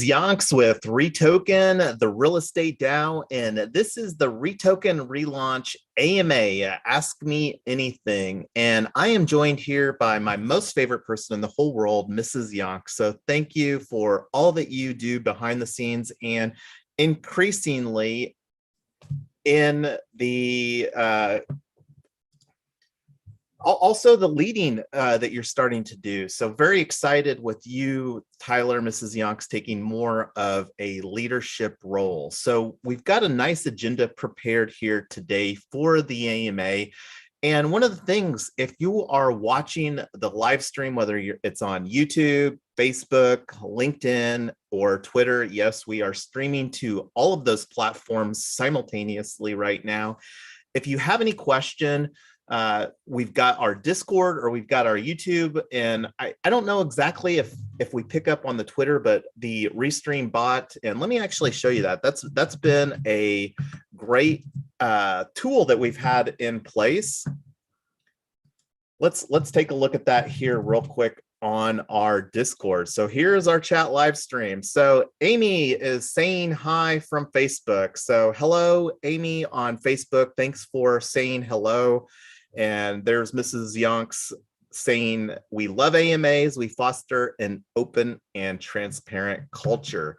Yonks with REtoken, the real estate DAO, and this is the REtoken relaunch AMA, Ask Me Anything. And I am joined here by my most favorite person in the whole world, Mrs. Yonk. So thank you for all that you do behind the scenes and increasingly in the also the leading that you're starting to do. So very excited with you, Tyler, Mrs. Yonks, taking more of a leadership role. So we've got a nice agenda prepared here today for the AMA. And one of the things, if you are watching the live stream, whether it's on YouTube, Facebook, LinkedIn, or Twitter, yes, we are streaming to all of those platforms simultaneously right now. If you have any question, we've got our Discord or we've got our YouTube, and I don't know exactly if we pick up on the Twitter, but the Restream bot, and let me actually show you that. That's been a great tool that we've had in place. Let's take a look at that here real quick on our Discord. So here's our chat live stream. So Amy is saying hi from Facebook. So hello, Amy on Facebook. Thanks for saying hello. And there's Mrs. Yonks saying, we love AMAs. We foster an open and transparent culture.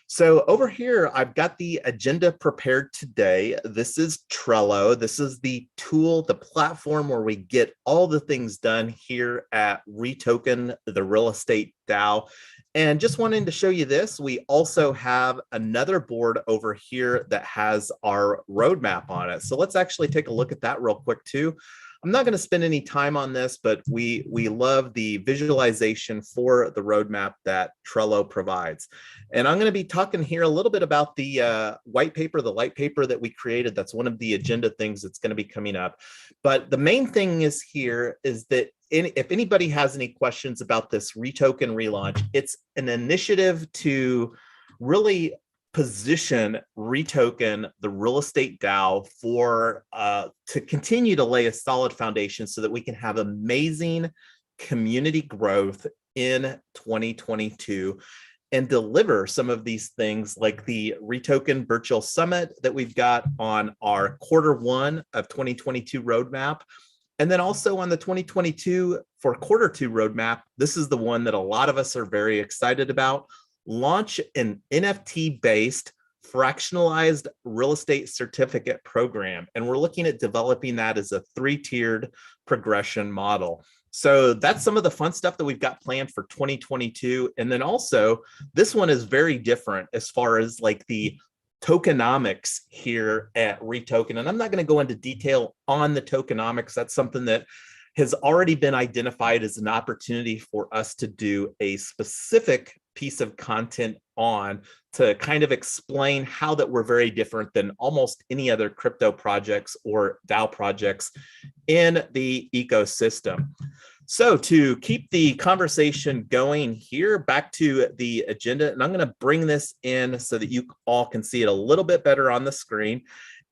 So over here, I've got the agenda prepared today. This is Trello. This is the tool, the platform where we get all the things done here at REtoken, the real estate DAO. And just wanting to show you this, we also have another board over here that has our roadmap on it. So let's actually take a look at that real quick too. I'm not going to spend any time on this, but we love the visualization for the roadmap that Trello provides. And I'm going to be talking here a little bit about the white paper, the light paper that we created. That's one of the agenda things that's going to be coming up. But the main thing is here is that if anybody has any questions about this REtoken relaunch, it's an initiative to really position REtoken, the real estate DAO, for to continue to lay a solid foundation so that we can have amazing community growth in 2022 and deliver some of these things like the REtoken Virtual Summit that we've got on our Q1 of 2022 roadmap. And then also on the 2022 for Q2 roadmap, this is the one that a lot of us are very excited about. Launch an NFT-based fractionalized real estate certificate program. And we're looking at developing that as a 3-tiered progression model. So that's some of the fun stuff that we've got planned for 2022. And then also, this one is very different as far as like the tokenomics here at REtoken. And I'm not going to go into detail on the tokenomics. That's something that has already been identified as an opportunity for us to do a specific piece of content on to kind of explain how that we're very different than almost any other crypto projects or DAO projects in the ecosystem. So to keep the conversation going here, back to the agenda, and I'm going to bring this in so that you all can see it a little bit better on the screen.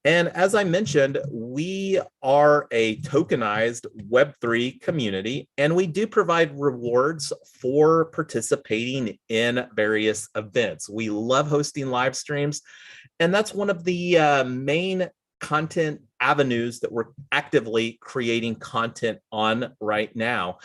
And as I mentioned, we are a tokenized Web3 community, and we do provide rewards for participating in various events. We love hosting live streams, and that's one of the main content avenues that we're actively creating content on right now.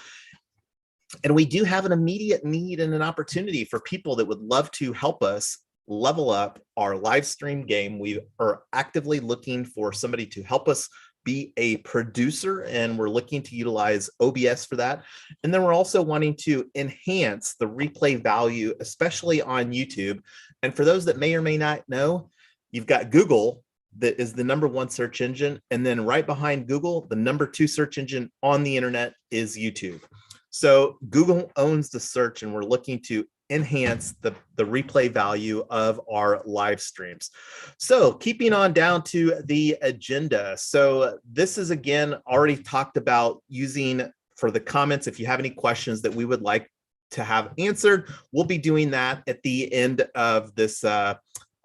And we do have an immediate need and an opportunity for people that would love to help us level up our live stream game. We are actively looking for somebody to help us be a producer, and we're looking to utilize OBS for that. And then we're also wanting to enhance the replay value, especially on YouTube. And for those that may or may not know, you've got Google that is the #1 search engine. And then right behind Google, the #2 search engine on the internet is YouTube. So Google owns the search, and we're looking to enhance the replay value of our live streams. So keeping on down to the agenda. So this is, again, already talked about using for the comments. If you have any questions that we would like to have answered, we'll be doing that at the end of this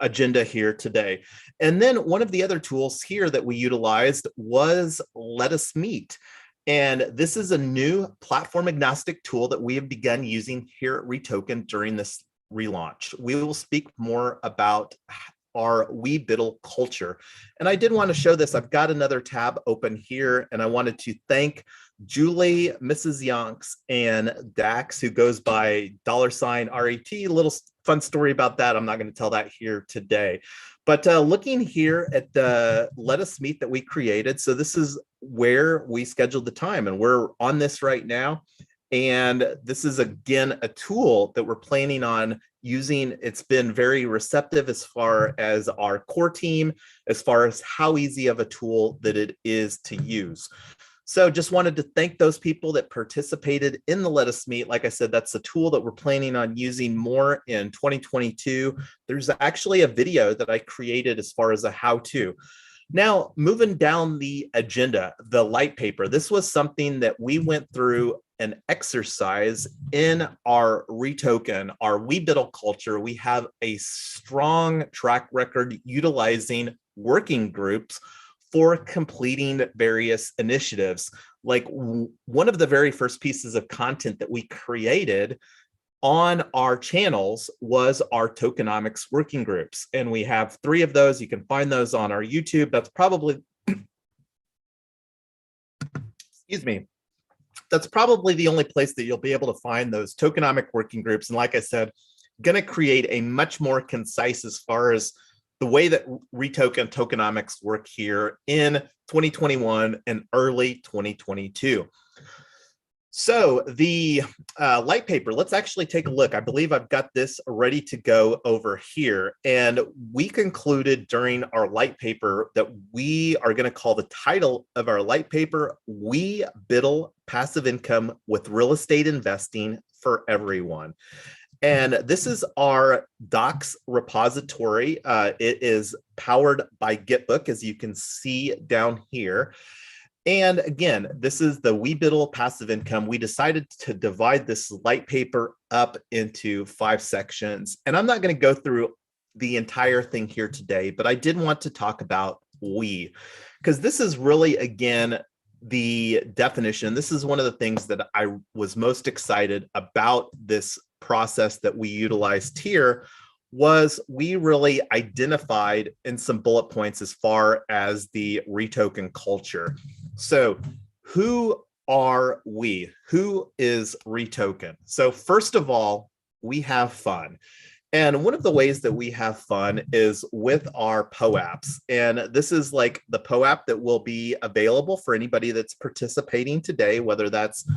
agenda here today. And then one of the other tools here that we utilized was Let Us Meet. And this is a new platform agnostic tool that we have begun using here at REtoken during this ReLaunch. We will speak more about our WeBiddle culture. And I did want to show this. I've got another tab open here, and I wanted to thank Julie, Mrs. Yonks, and Dax, who goes by $RET. A little fun story about that. I'm not going to tell that here today. But looking here at the Let Us Meet that we created, so this is where we scheduled the time, and we're on this right now. And this is, again, a tool that we're planning on using. It's been very receptive as far as our core team, as far as how easy of a tool that it is to use. So just wanted to thank those people that participated in the Let Us Meet. Like I said, that's a tool that we're planning on using more in 2022. There's actually a video that I created as far as a how-to. Now, moving down the agenda, the light paper. This was something that we went through an exercise in our REtoken, our WeBiddle culture. We have a strong track record utilizing working groups for completing various initiatives. Like one of the very first pieces of content that we created on our channels was our tokenomics working groups. And we have 3 of those. You can find those on our YouTube. That's probably, excuse me, that's probably the only place that you'll be able to find those tokenomic working groups. And like I said, going to create a much more concise as far as the way that REtoken tokenomics work here in 2021 and early 2022. So the light paper, let's actually take a look. I believe I've got this ready to go over here. And we concluded during our light paper that we are going to call the title of our light paper, WeBiddle Passive Income with Real Estate Investing for Everyone. And this is our docs repository. It is powered by Gitbook, as you can see down here. And again, this is the WeBiddle passive income. We decided to divide this light paper up into 5 sections. And I'm not going to go through the entire thing here today, but I did want to talk about we, because this is really, again, the definition. This is one of the things that I was most excited about this process that we utilized here, was we really identified in some bullet points as far as the REtoken culture. So who are we? Who is REtoken? So first of all, we have fun. And one of the ways that we have fun is with our POAPs. And this is like the POAP that will be available for anybody that's participating today, whether that's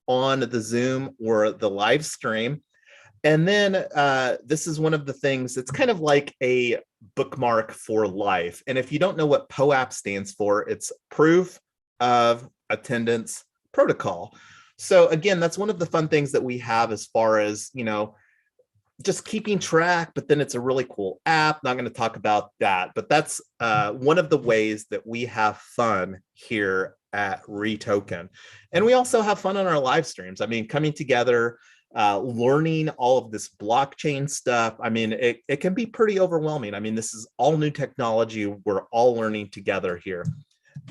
on the Zoom or the live stream. And then this is one of the things that's kind of like a bookmark for life. And if you don't know what POAP stands for, it's Proof of Attendance Protocol. So again, that's one of the fun things that we have as far as, you know, just keeping track, but then it's a really cool app. Not going to talk about that, but that's one of the ways that we have fun here at REtoken. And we also have fun on our live streams. I mean, coming together, learning all of this blockchain stuff. I mean, it can be pretty overwhelming. I mean, this is all new technology. We're all learning together here.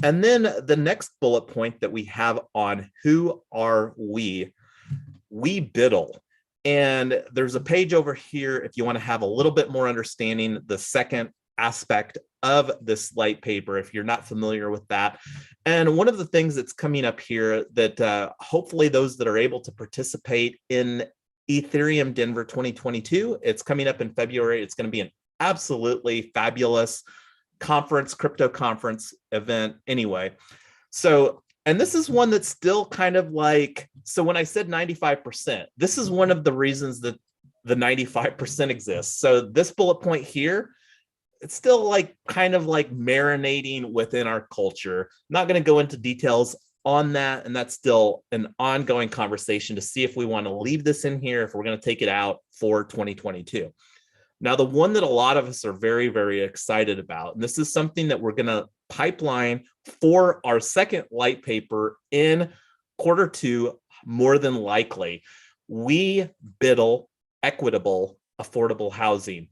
And then the next bullet point that we have on who are we? WeBiddle. And there's a page over here if you want to have a little bit more understanding the second aspect of this light paper, if you're not familiar with that. And one of the things that's coming up here that hopefully those that are able to participate in Ethereum Denver 2022, it's coming up in February. It's going to be an absolutely fabulous conference, crypto conference event anyway. So, and this is one that's still kind of like, so when I said 95%, this is one of the reasons that the 95% exists. So this bullet point here, it's still like kind of like marinating within our culture. Not going to go into details on that. And that's still an ongoing conversation to see if we want to leave this in here, if we're going to take it out for 2022. Now, the one that a lot of us are very, very excited about, and this is something that we're going to pipeline for our second light paper in Q2, more than likely, WeBiddle equitable affordable housing.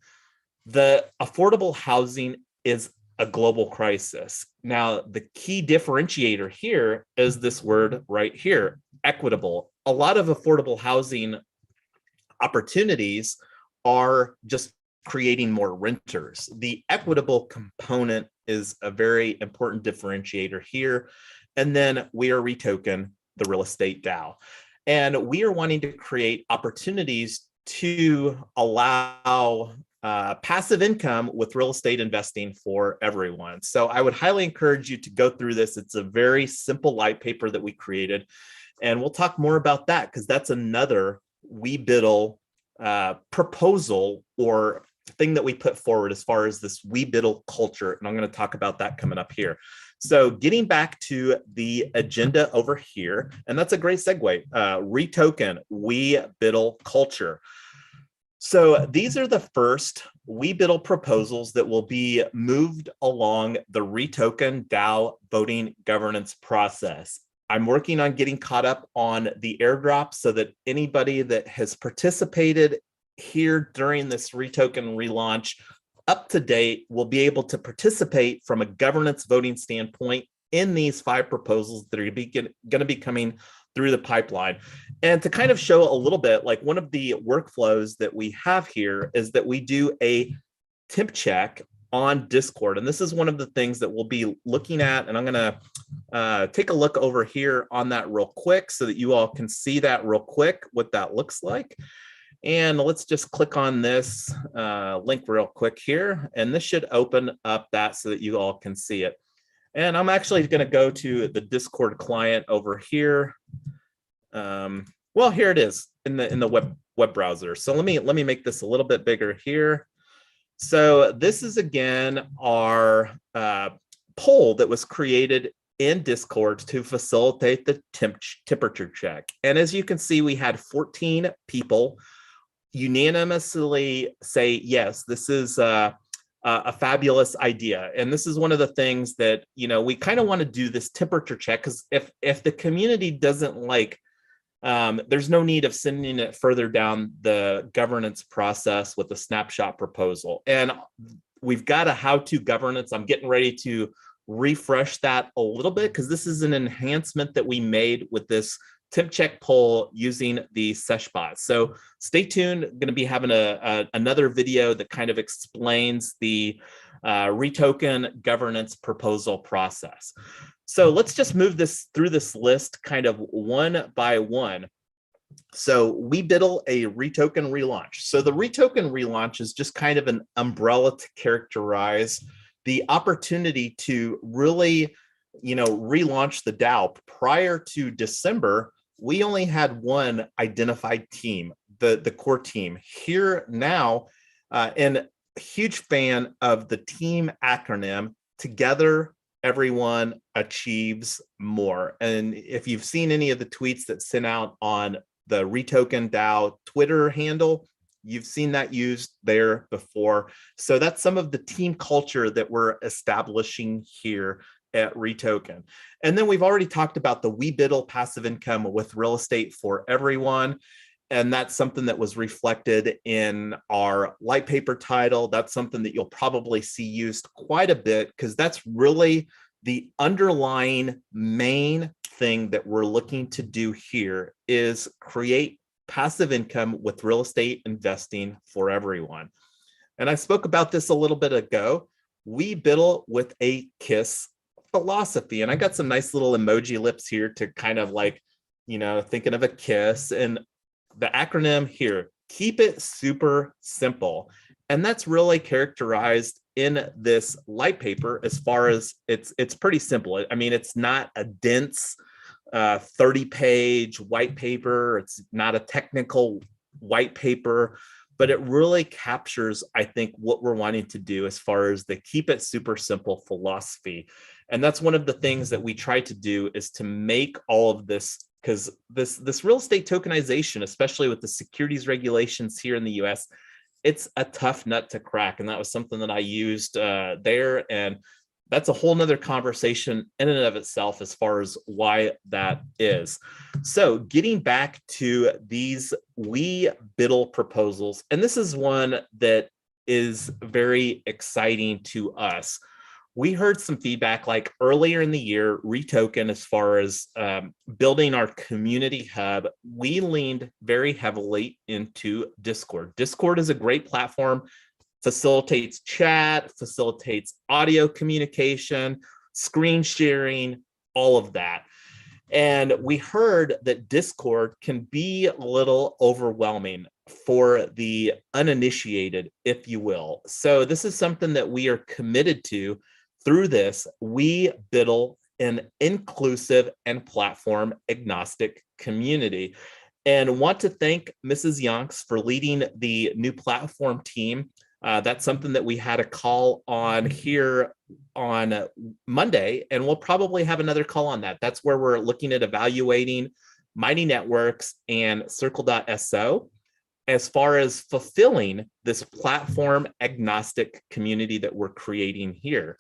The affordable housing is a global crisis. Now, the key differentiator here is this word right here, equitable. A lot of affordable housing opportunities are just creating more renters. The equitable component is a very important differentiator here. And then we are REtoken, the real estate DAO. And we are wanting to create opportunities to allow passive income with real estate investing for everyone. So I would highly encourage you to go through this. It's a very simple light paper that we created. And we'll talk more about that because that's another WeBiddle proposal or thing that we put forward as far as this WeBiddle culture. And I'm going to talk about that coming up here. So getting back to the agenda over here, and that's a great segue, REtoken, WeBiddle culture. So these are the first WeBiddle proposals that will be moved along the REtoken DAO voting governance process. I'm working on getting caught up on the airdrop so that anybody that has participated here during this REtoken relaunch up to date will be able to participate from a governance voting standpoint in these 5 proposals that are going to be coming through the pipeline. And to kind of show a little bit, like one of the workflows that we have here is that we do a temp check on Discord. And this is one of the things that we'll be looking at. And I'm going to take a look over here on that real quick so that you all can see that real quick, what that looks like. And let's just click on this link real quick here. And this should open up that so that you all can see it. And I'm actually going to go to the Discord client over here. Well, here it is in the web browser. So let me make this a little bit bigger here. So this is again our poll that was created in Discord to facilitate the temperature check. And as you can see, we had 14 people unanimously say, yes, this is a fabulous idea. And this is one of the things that, you know, we kind of want to do this temperature check, because if the community doesn't like, there's no need of sending it further down the governance process with a snapshot proposal. And we've got a how-to governance. I'm getting ready to refresh that a little bit because this is an enhancement that we made with this temp check poll using the Seshbot. So stay tuned. I'm going to be having another video that kind of explains the REtoken governance proposal process. So let's just move this through this list kind of one by one. So WeBiddle, a REtoken relaunch. So the REtoken relaunch is just kind of an umbrella to characterize the opportunity to really, you know, relaunch the DAO. Prior to December, we only had one identified team, the core team. Here now, and a huge fan of the team acronym, together everyone achieves more. And if you've seen any of the tweets that sent out on the REtoken DAO Twitter handle, you've seen that used there before. So that's some of the team culture that we're establishing here at REtoken. And then we've already talked about the WeBiddle passive income with real estate for everyone. And that's something that was reflected in our light paper title. That's something that you'll probably see used quite a bit because that's really the underlying main thing that we're looking to do here is create passive income with real estate investing for everyone. And I spoke about this a little bit ago. WeBiddle with a KISS philosophy. And I got some nice little emoji lips here to kind of like, you know, thinking of a kiss. And the acronym here, keep it super simple. And that's really characterized in this light paper as far as it's pretty simple. I mean, it's not a dense 30-page white paper. It's not a technical white paper, but it really captures, I think, what we're wanting to do as far as the keep it super simple philosophy. And that's one of the things that we try to do is to make all of this, because this real estate tokenization, especially with the securities regulations here in the US, it's a tough nut to crack. And that was something that I used there. And that's a whole nother conversation in and of itself as far as why that is. So getting back to these WeBiddle proposals, and this is one that is very exciting to us. we heard some feedback like earlier in the year, REtoken, as far as building our community hub, we leaned very heavily into Discord. Discord is a great platform, facilitates chat, facilitates audio communication, screen sharing, all of that. And we heard that Discord can be a little overwhelming for the uninitiated, if you will. So this is something that we are committed to through this. We build an inclusive and platform agnostic community. And want to thank Mrs. Yonks for leading the new platform team. That's something that we had a call on here on Monday, and we'll probably have another call on that. That's where we're looking at evaluating Mighty Networks and Circle.so as far as fulfilling this platform agnostic community that we're creating here.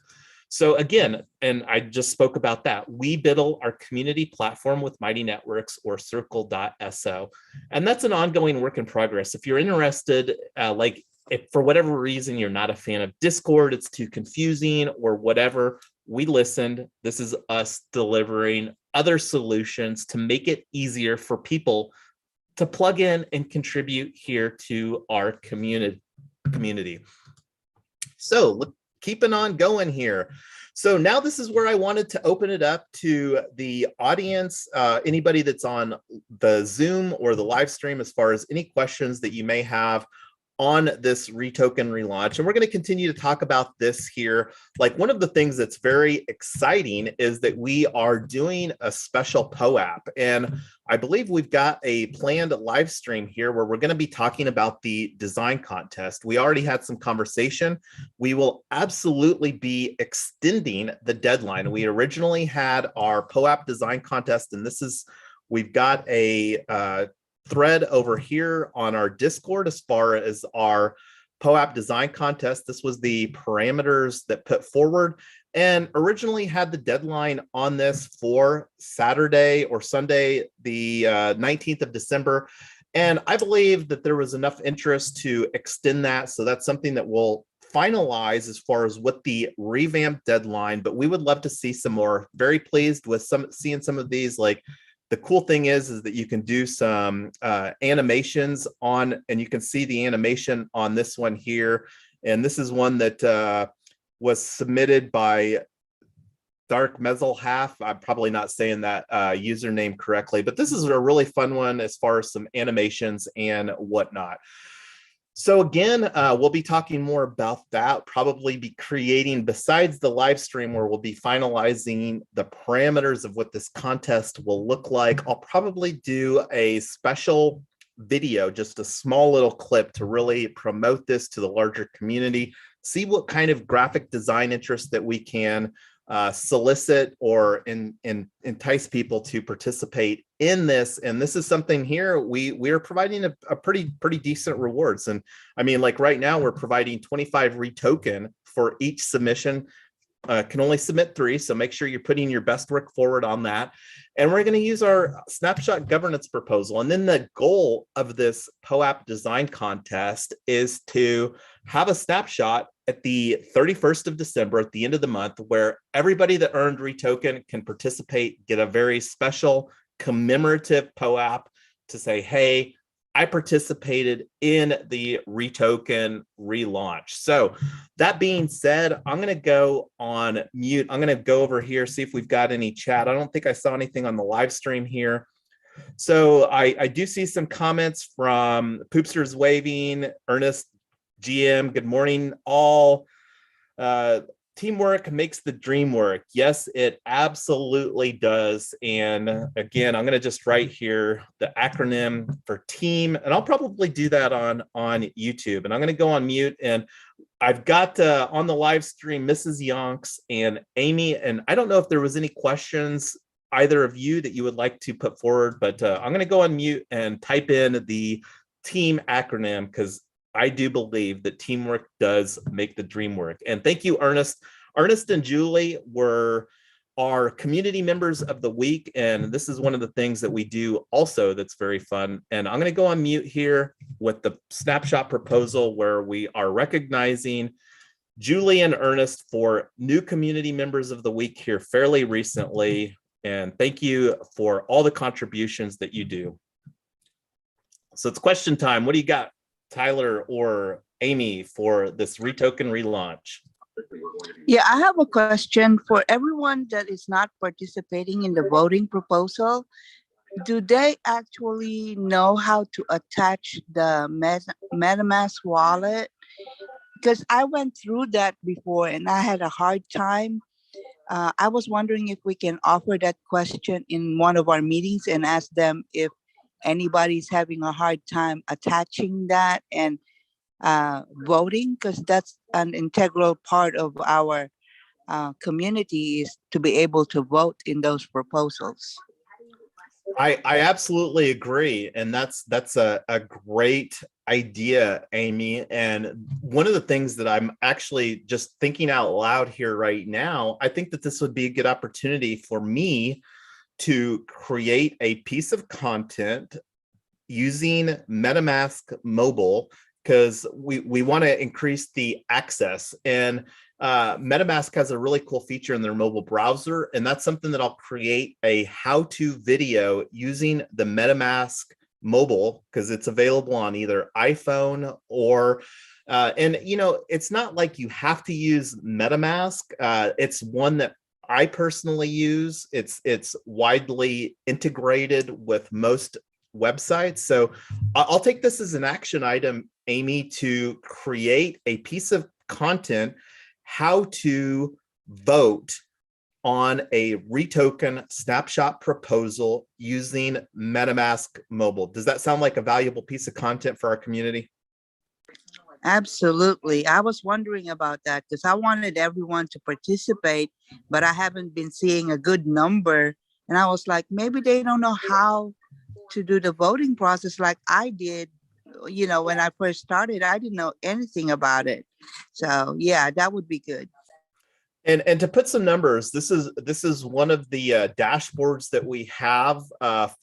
So again, and I just spoke about that, we build our community platform with Mighty Networks or Circle.so, and that's an ongoing work in progress. If you're interested, if for whatever reason you're not a fan of Discord, it's too confusing or whatever, we listened. This is us delivering other solutions to make it easier for people to plug in and contribute here to our community. So keeping on going here. So now this is where I wanted to open it up to the audience, anybody that's on the Zoom or the live stream, as far as any questions that you may have on this REtoken relaunch. And we're going to continue to talk about this here. Like, one of the things that's very exciting is that we are doing a special POAP. And I believe we've got a planned live stream here where we're going to be talking about the design contest. We already had some conversation. We will absolutely be extending the deadline. We originally had our POAP design contest, and we've got a thread over here on our Discord as far as our POAP design contest. This was the parameters that put forward, and originally had the deadline on this for Saturday or Sunday, the 19th of December. And I believe that there was enough interest to extend that. So that's something that we'll finalize as far as what the revamped deadline, but we would love to see some more. Very pleased with seeing some of these. Like, the cool thing is that you can do some animations on, and you can see the animation on this one here. And this is one that was submitted by Dark Mezzle Half. I'm probably not saying that username correctly, but this is a really fun one as far as some animations and whatnot. So again, we'll be talking more about that, probably be creating, besides the live stream where we'll be finalizing the parameters of what this contest will look like, I'll probably do a special video, just a small little clip to really promote this to the larger community, see what kind of graphic design interest that we can solicit or entice people to participate in this. And this is something here we are providing a pretty decent rewards. And I mean, like right now we're providing 25 REtoken for each submission. Can only submit 3, so make sure you're putting your best work forward on that. And we're going to use our snapshot governance proposal. And then the goal of this POAP design contest is to have a snapshot at the 31st of December, at the end of the month, where everybody that earned REtoken can participate, get a very special commemorative POAP to say, hey, I participated in the REtoken relaunch. So that being said, I'm going to go on mute. I'm going to go over here, see if we've got any chat. I don't think I saw anything on the live stream here. So I do see some comments from Poopsters Waving, Ernest, GM, good morning all. Teamwork makes the dream work. Yes, it absolutely does. And again, I'm going to just write here the acronym for team, and I'll probably do that on YouTube. And I'm going to go on mute. And I've got on the live stream Mrs. Yonks and Amy. And I don't know if there was any questions, either of you, that you would like to put forward, but I'm going to go on mute and type in the team acronym, because I do believe that teamwork does make the dream work. And thank you, Ernest. Ernest and Julie were our community members of the week. And this is one of the things that we do also that's very fun. And I'm going to go on mute here with the snapshot proposal, where we are recognizing Julie and Ernest for new community members of the week here fairly recently. And thank you for all the contributions that you do. So it's question time. What do you got, Tyler or Amy, for this REtoken relaunch? Yeah, I have a question for everyone that is not participating in the voting proposal. Do they actually know how to attach the MetaMask wallet? Because I went through that before and I had a hard time. I was wondering if we can offer that question in one of our meetings and ask them if anybody's having a hard time attaching that and voting, because that's an integral part of our community, is to be able to vote in those proposals. I absolutely agree. And that's a great idea, Amy. And one of the things that I'm actually just thinking out loud here right now, I think that this would be a good opportunity for me to create a piece of content using MetaMask mobile, because we want to increase the access. And MetaMask has a really cool feature in their mobile browser, and that's something that I'll create a how-to video using the MetaMask mobile, because it's available on either iPhone or and you know, it's not like you have to use MetaMask. It's one that I personally use. It's widely integrated with most websites. So I'll take this as an action item, Amy, to create a piece of content, how to vote on a REtoken snapshot proposal using MetaMask mobile. Does that sound like a valuable piece of content for our community? Absolutely. I was wondering about that because I wanted everyone to participate, but I haven't been seeing a good number. And I was like, maybe they don't know how to do the voting process like I did. You know, when I first started, I didn't know anything about it. So yeah, that would be good. And to put some numbers, this is one of the dashboards that we have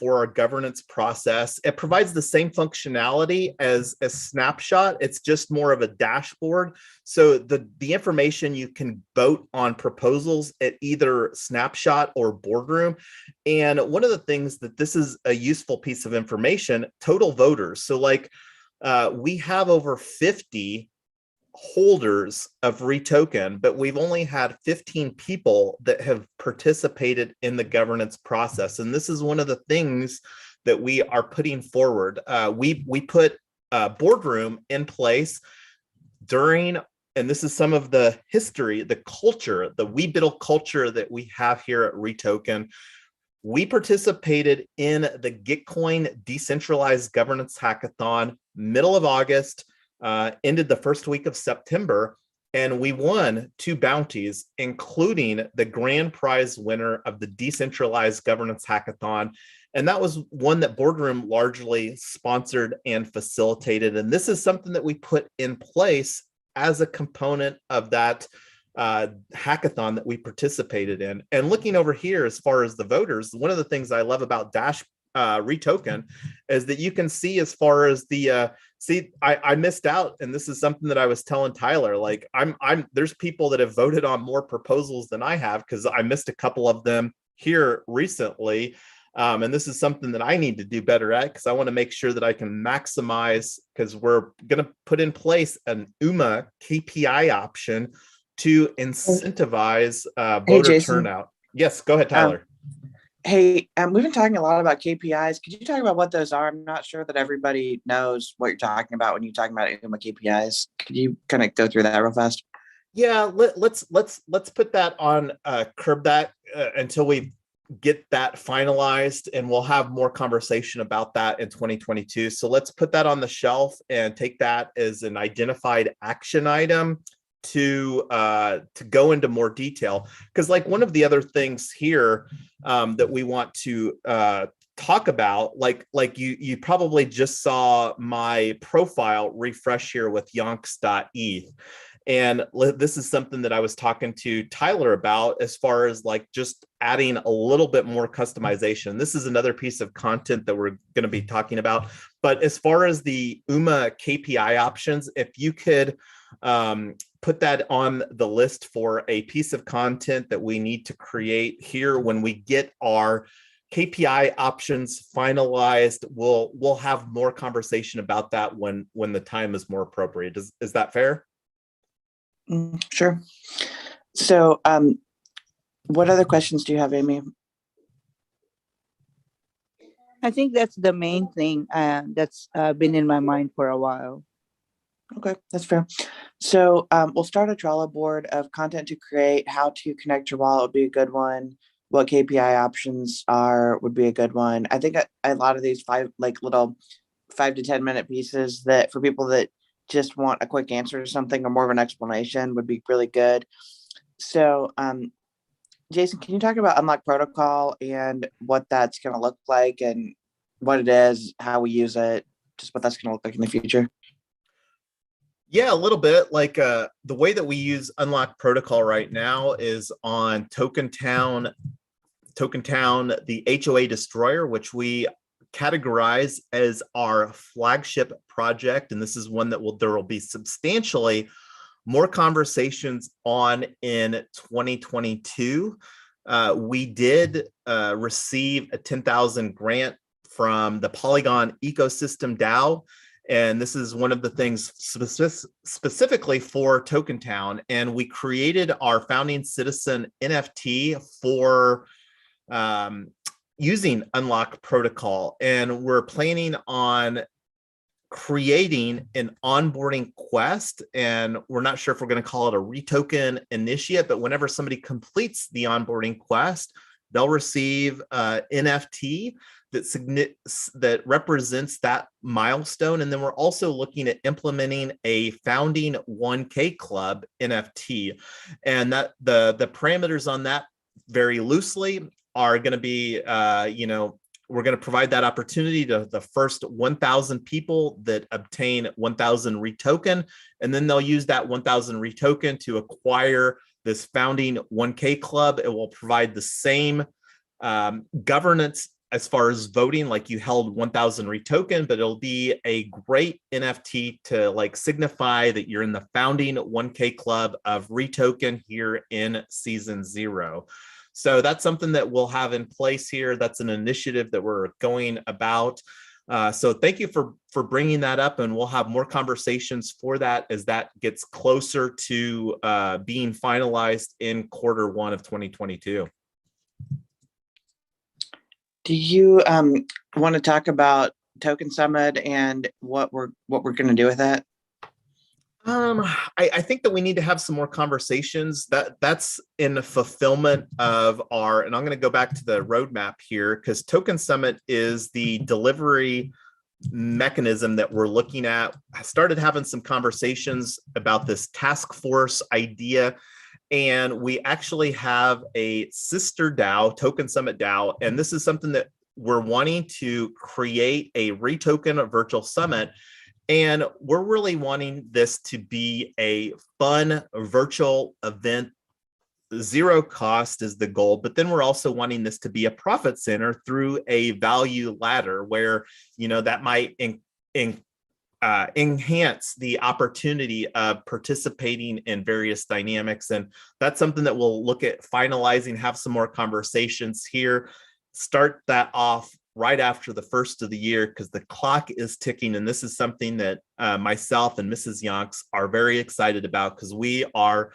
for our governance process. It provides the same functionality as a snapshot. It's just more of a dashboard. So the information, you can vote on proposals at either snapshot or boardroom. And one of the things that this is a useful piece of information, total voters. So like we have over 50 holders of REtoken, but we've only had 15 people that have participated in the governance process. And this is one of the things that we are putting forward. We put a boardroom in place during, and this is some of the history, the culture, the WeBiddle culture that we have here at REtoken. We participated in the Gitcoin Decentralized Governance Hackathon, middle of August, ended the first week of September, and we won 2 bounties, including the grand prize winner of the Decentralized Governance Hackathon. And that was one that Boardroom largely sponsored and facilitated. And this is something that we put in place as a component of that hackathon that we participated in. And looking over here, as far as the voters, one of the things I love about REtoken is that you can see, as far as the I missed out, and this is something that I was telling Tyler, like there's people that have voted on more proposals than I have, because I missed a couple of them here recently. And this is something that I need to do better at, because I want to make sure that I can maximize, because we're going to put in place an UMA KPI option to incentivize voter turnout. Yes, go ahead, Tyler. Hey, we've been talking a lot about KPIs. Could you talk about what those are? I'm not sure that everybody knows what you're talking about when you're talking about UMA KPIs. Could you kind of go through that real fast? Yeah, let's put that on curb that until we get that finalized, and we'll have more conversation about that in 2022. So let's put that on the shelf and take that as an identified action item to go into more detail, because like one of the other things here that we want to talk about, like you probably just saw my profile refresh here with yonks.eth. And this is something that I was talking to Tyler about, as far as like just adding a little bit more customization. This is another piece of content that we're going to be talking about. But as far as the UMA KPI options, if you could put that on the list for a piece of content that we need to create here when we get our KPI options finalized. We'll have more conversation about that when the time is more appropriate. Is that fair? Sure. So what other questions do you have, Amy? I think that's the main thing that's been in my mind for a while. Okay, that's fair. So we'll start a Trello board of content to create. How to connect your wallet would be a good one. What KPI options are would be a good one. I think a lot of these little 5 to 10 minute pieces that for people that just want a quick answer to something or more of an explanation would be really good. So Jason, can you talk about Unlock Protocol and what that's going to look like and what it is, how we use it, just what that's going to look like in the future? Yeah, a little bit. Like the way that we use Unlock Protocol right now is on Tokentown, the HOA Destroyer, which we categorize as our flagship project. And this is one that there will be substantially more conversations on in 2022. We did receive a 10,000 grant from the Polygon Ecosystem DAO. And this is one of the things specifically for Tokentown. And we created our founding citizen NFT for using Unlock Protocol. And we're planning on creating an onboarding quest. And we're not sure if we're going to call it a REtoken initiate, but whenever somebody completes the onboarding quest, they'll receive NFT that represents that milestone. And then we're also looking at implementing a founding 1K club NFT. And that the parameters on that very loosely are going to be, we're going to provide that opportunity to the first 1,000 people that obtain 1,000 REtoken, and then they'll use that 1,000 REtoken to acquire this founding 1K club. It will provide the same governance as far as voting, like you held 1,000 REtoken, but it'll be a great NFT to signify that you're in the founding 1K club of REtoken here in season 0. So that's something that we'll have in place here. That's an initiative that we're going about. So thank you for bringing that up, and we'll have more conversations for that as that gets closer to being finalized in Q1 of 2022. Do you want to talk about Token Summit and what we're going to do with that? I think that we need to have some more conversations. That's in the fulfillment of our, and I'm going to go back to the roadmap here, because Token Summit is the delivery mechanism that we're looking at. I started having some conversations about this task force idea, and we actually have a sister DAO, Token Summit DAO, and this is something that we're wanting to create a REtoken virtual summit. And we're really wanting this to be a fun virtual event. 0 cost is the goal, but then we're also wanting this to be a profit center through a value ladder where, that might enhance the opportunity of participating in various dynamics. And that's something that we'll look at finalizing, have some more conversations here, start that off right after the first of the year, because the clock is ticking. And this is something that myself and Mrs. Yonks are very excited about, because we are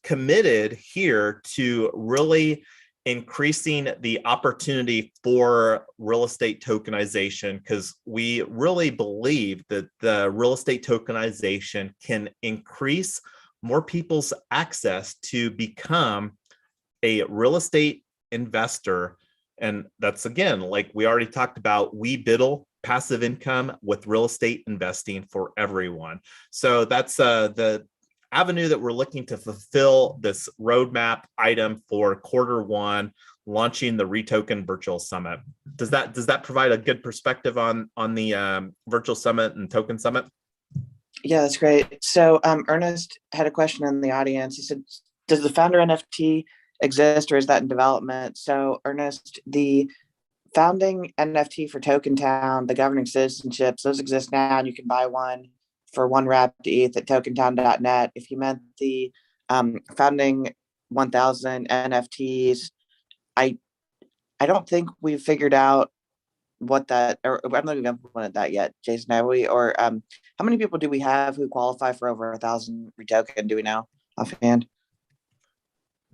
committed here to really increasing the opportunity for real estate tokenization, because we really believe that the real estate tokenization can increase more people's access to become a real estate investor. And that's, again, like we already talked about, we biddle passive income with real estate investing for everyone. So that's the avenue that we're looking to fulfill this roadmap item for Q1, launching the REtoken Virtual Summit. Does that provide a good perspective on the Virtual Summit and Token Summit? Yeah, that's great. So Ernest had a question in the audience. He said, does the founder NFT exist, or is that in development? So Ernest, the founding NFT for Tokentown, the governing citizenships, those exist now, and you can buy one for one wrapped ETH at tokentown.net. If you meant the founding 1,000 NFTs, I don't think we've figured out what that, or I don't think we've implemented that yet, Jason, have we? Or how many people do we have who qualify for over 1,000 REtoken? Do we know offhand?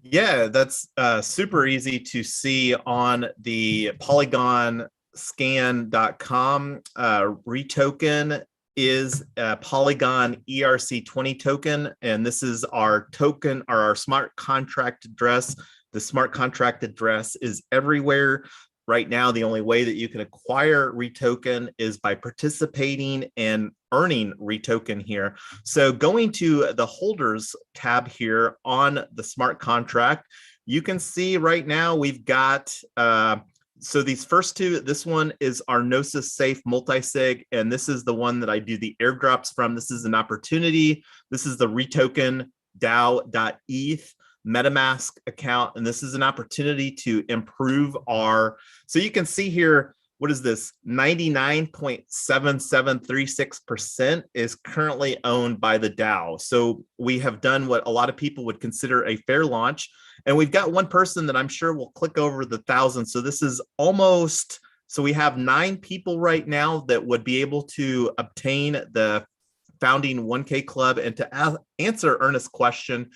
Yeah, that's super easy to see on the polygonscan.com. REtoken is a Polygon ERC20 token, and this is our token or our smart contract address. The smart contract address is everywhere. Right now, the only way that you can acquire REtoken is by participating and earning REtoken here. So going to the holders tab here on the smart contract, you can see right now we've got, so these first two, this one is our Gnosis Safe multi-sig, and this is the one that I do the airdrops from. This is an opportunity. This is the REtoken DAO.eth MetaMask account, and this is an opportunity to improve our, so you can see here, what is this? 99.7736% is currently owned by the DAO. So we have done what a lot of people would consider a fair launch, and we've got one person that I'm sure will click over the 1,000. So this is almost, so we have 9 people right now that would be able to obtain the founding 1K club. And to answer Ernest's question,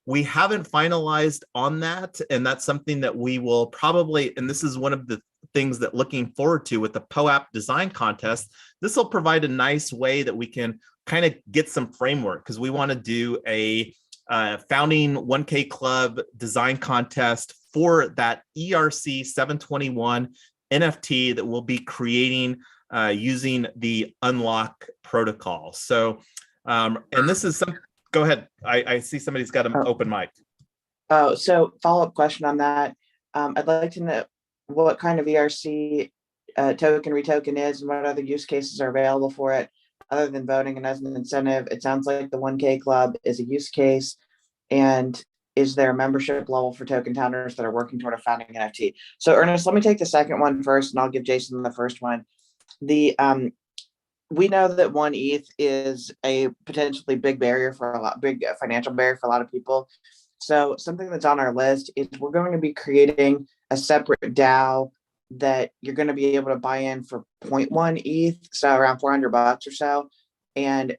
we haven't finalized on that, and that's something that we will probably, and this is one of the things that looking forward to with the POAP design contest, this will provide a nice way that we can kind of get some framework, because we want to do a founding 1K club design contest for that ERC 721 NFT that we'll be creating using the unlock protocol. So, and this is some, go ahead. I see somebody's got an open mic. Oh, so follow-up question on that. I'd like to know what kind of ERC token REtoken is and what other use cases are available for it other than voting and as an incentive. It sounds like the 1K club is a use case. And is there a membership level for token towners that are working toward a founding NFT? So Ernest, let me take the second one first, and I'll give Jason the first one. The we know that 1 ETH is a potentially big barrier for a lot, big financial barrier for a lot of people. So something that's on our list is we're going to be creating a separate DAO that you're going to be able to buy in for 0.1 ETH, so around $400 or so. And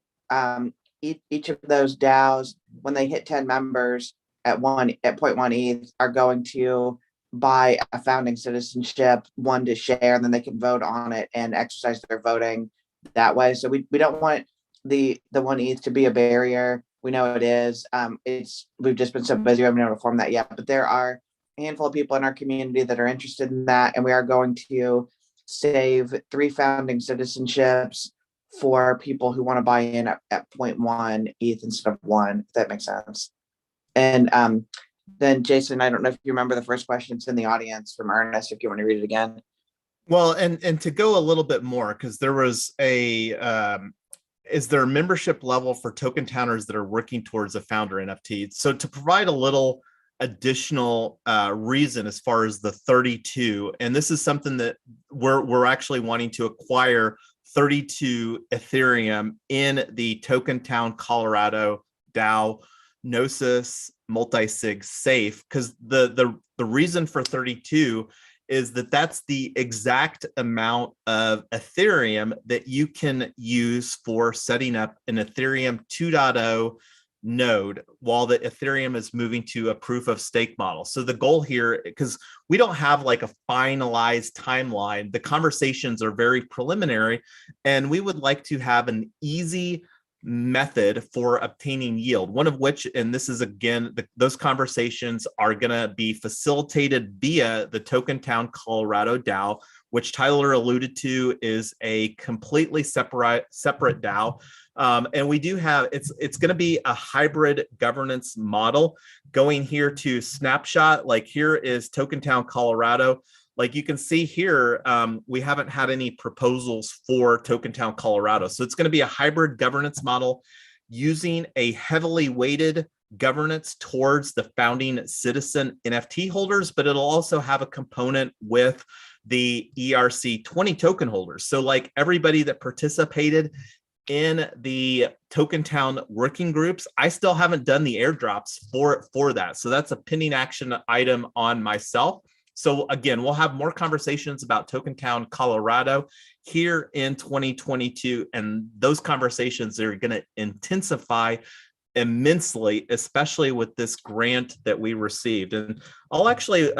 each of those DAOs, when they hit 10 members at 0.1 ETH, are going to buy a founding citizenship, one to share, and then they can vote on it and exercise their voting that way. So we don't want the 1 ETH to be a barrier. We know it is. We've just been so busy, we haven't been able to form that yet. But there are a handful of people in our community that are interested in that, and we are going to save 3 founding citizenships for people who want to buy in at 0.1 ETH instead of 1, if that makes sense. And then Jason, I don't know if you remember the first question. It's in the audience from Ernest, if you want to read it again. Well, and to go a little bit more, because there was a, is there a membership level for token towners that are working towards a founder NFT? So to provide a little additional reason as far as the 32, and this is something that we're actually wanting to acquire 32 Ethereum in the Token Town Colorado DAO Gnosis multi-sig safe, because the reason for 32 is that that's the exact amount of Ethereum that you can use for setting up an Ethereum 2.0 node while the Ethereum is moving to a proof of stake model. So the goal here, because we don't have like a finalized timeline, the conversations are very preliminary, and we would like to have an easy method for obtaining yield, one of which, and this is again, those conversations are going to be facilitated via the Token Town Colorado DAO, which Tyler alluded to is a completely separate DAO. And we do have, it's going to be a hybrid governance model. Going here to snapshot, like here is Token Town Colorado. Like you can see here, we haven't had any proposals for Token Town Colorado. So it's going to be a hybrid governance model using a heavily weighted governance towards the founding citizen NFT holders, but it'll also have a component with the ERC20 token holders. So like everybody that participated in the Tokentown working groups. I still haven't done the airdrops for that. So that's a pending action item on myself. So again, we'll have more conversations about Tokentown, Colorado here in 2022. And those conversations are going to intensify immensely, especially with this grant that we received. And I'll actually,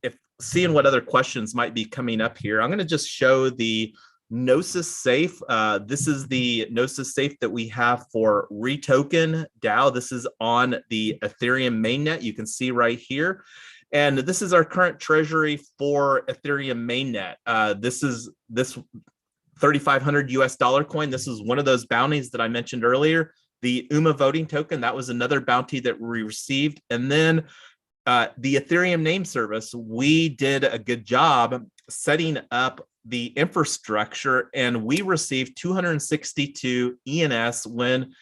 if seeing what other questions might be coming up here, I'm going to just show the Gnosis safe. This is the Gnosis safe that we have for REtoken DAO. This is on the Ethereum mainnet. You can see right here. And this is our current treasury for Ethereum mainnet. This 3,500 US dollar coin. This is one of those bounties that I mentioned earlier. The UMA voting token, that was another bounty that we received. And then the Ethereum name service, we did a good job setting up the infrastructure, and we received 262 ENS when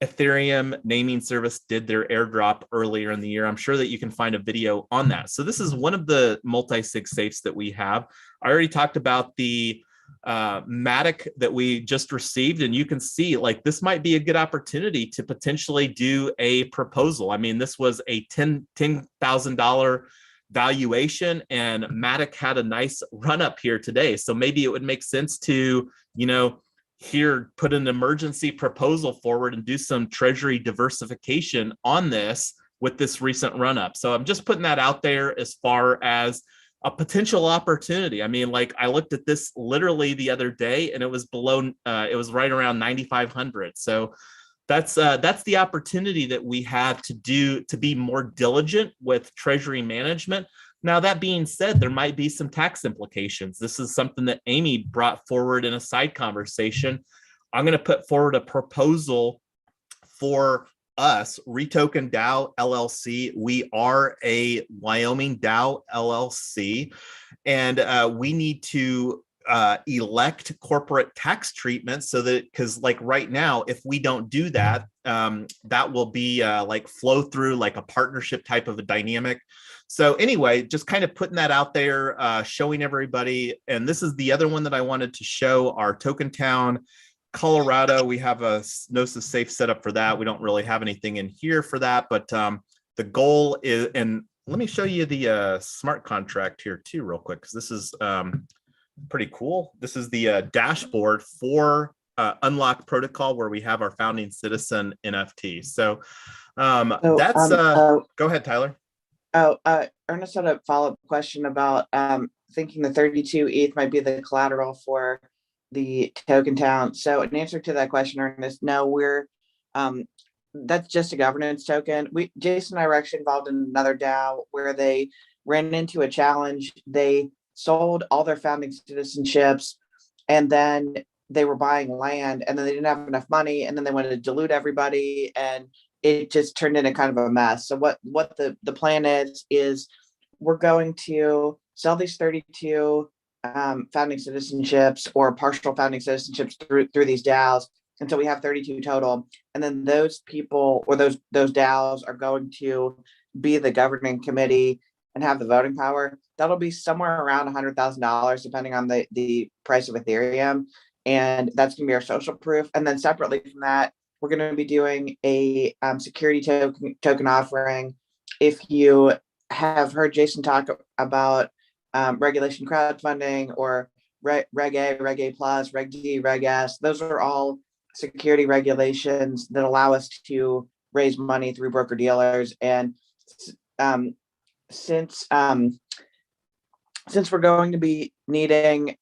Ethereum naming service did their airdrop earlier in the year. I'm sure that you can find a video on that. So this is one of the multi-sig safes that we have. I already talked about the Matic that we just received, and you can see like this might be a good opportunity to potentially do a proposal. I mean, this was a $10,000 valuation, and Matic had a nice run up here today. So maybe it would make sense to, here put an emergency proposal forward and do some treasury diversification on this with this recent run up. So I'm just putting that out there as far as a potential opportunity. I mean, like I looked at this literally the other day and it was below, it was right around 9,500. So that's the opportunity that we have to be more diligent with treasury management. Now, that being said, there might be some tax implications. This is something that Amy brought forward in a side conversation. I'm going to put forward a proposal for us, REtoken DAO LLC. We are a Wyoming DAO LLC, and we need to elect corporate tax treatment so that, because like right now, if we don't do that, that will be like flow through like a partnership type of a dynamic. So anyway, just kind of putting that out there, showing everybody. And this is the other one that I wanted to show, our Tokentown, Colorado. We have a Gnosis safe setup for that. We don't really have anything in here for that, but the goal is, and let me show you the smart contract here too real quick, because this is pretty cool. This is the dashboard for Unlock Protocol, where we have our founding citizen NFT. So that's go ahead, Tyler. Ernest had a follow-up question about thinking the 32 ETH might be the collateral for the Tokentown. So in answer to that question, Ernest, no, we're that's just a governance token. Jason and I were actually involved in another DAO where they ran into a challenge. They sold all their founding citizenships, and then they were buying land, and then they didn't have enough money, and then they wanted to dilute everybody, and it just turned into kind of a mess. So what the plan is we're going to sell these 32 founding citizenships or partial founding citizenships through these DAOs until we have 32 total. And then those people or those DAOs are going to be the governing committee and have the voting power. That'll be somewhere around $100,000, depending on the price of Ethereum. And that's going to be our social proof. And then separately from that, we're going to be doing a security token offering. If you have heard Jason talk about regulation crowdfunding or Reg A, Reg A Plus, Reg D, Reg S, those are all security regulations that allow us to raise money through broker dealers. And since we're going to be needing,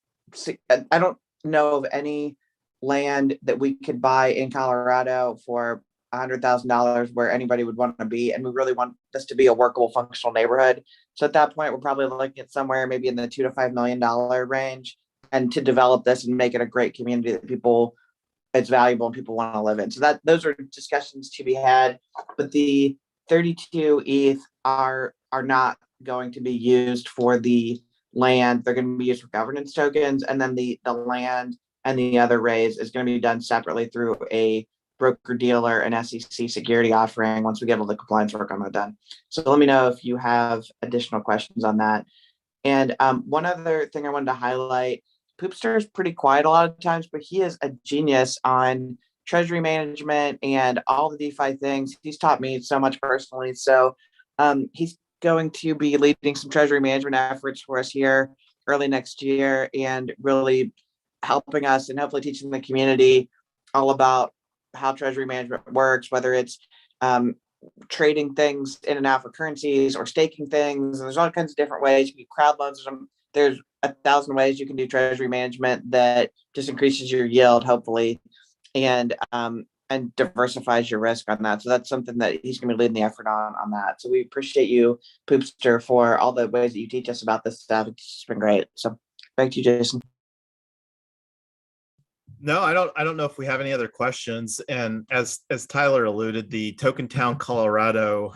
I don't know of any land that we could buy in Colorado for $100,000 where anybody would want to be, and we really want this to be a workable, functional neighborhood. So at that point, we're probably looking at somewhere maybe in the $2 to $5 million range, and to develop this and make it a great community that it's valuable and people want to live in. So those are discussions to be had, but the 32 ETH are not going to be used for the land. They're going to be used for governance tokens, and then the land and the other raise is going to be done separately through a broker dealer and SEC security offering once we get all the compliance work on that done. So let me know if you have additional questions on that. And one other thing I wanted to highlight Poopster is pretty quiet a lot of times, but he is a genius on treasury management and all the DeFi things. He's taught me so much personally. So he's going to be leading some treasury management efforts for us here early next year and really helping us and hopefully teaching the community all about how treasury management works, whether it's trading things in and out for currencies or staking things. And there's all kinds of different ways. You can do crowd loans. There's 1,000 ways you can do treasury management that just increases your yield, hopefully, and diversifies your risk on that. So that's something that he's going to be leading the effort on that. So we appreciate you, Poopster, for all the ways that you teach us about this stuff. It's been great. So back to you, Jason. No, I don't know if we have any other questions. And as Tyler alluded, the Token Town Colorado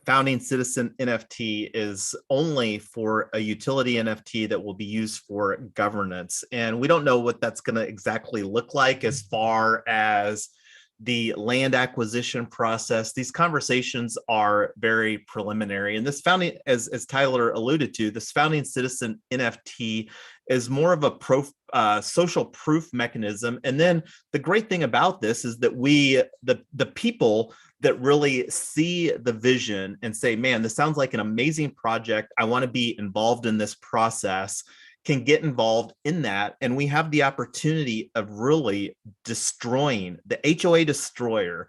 founding citizen NFT is only for a utility NFT that will be used for governance. And we don't know what that's going to exactly look like as far as the land acquisition process. These conversations are very preliminary. And this founding, as Tyler alluded to, this founding citizen NFT is more of a social proof mechanism. And then the great thing about this is that the people that really see the vision and say, man, this sounds like an amazing project, I want to be involved in this process, can get involved in that. And we have the opportunity of really destroying the HOA destroyer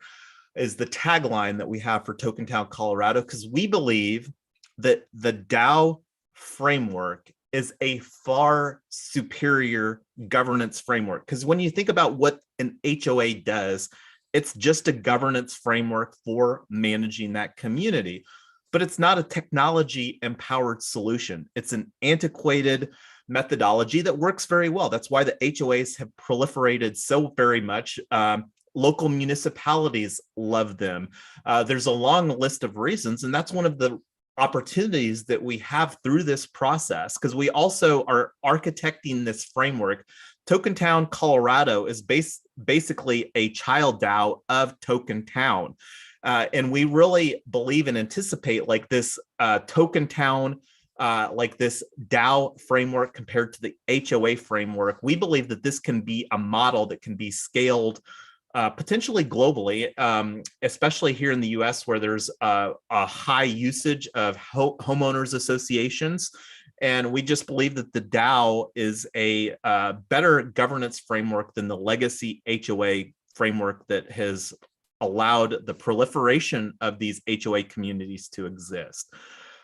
is the tagline that we have for Token Town Colorado, because we believe that the DAO framework is a far superior governance framework. Because when you think about what an HOA does, it's just a governance framework for managing that community, but it's not a technology empowered solution. It's an antiquated methodology that works very well. That's why the HOAs have proliferated so very much. Local municipalities love them. There's a long list of reasons, and that's one of the opportunities that we have through this process, because we also are architecting this framework. Token Town Colorado is basically a child DAO of Token Town. And we really believe and anticipate like this Token Town, like this DAO framework compared to the HOA framework. We believe that this can be a model that can be scaled potentially globally, especially here in the US, where there's a high usage of homeowners associations. And we just believe that the DAO is a better governance framework than the legacy HOA framework that has allowed the proliferation of these HOA communities to exist.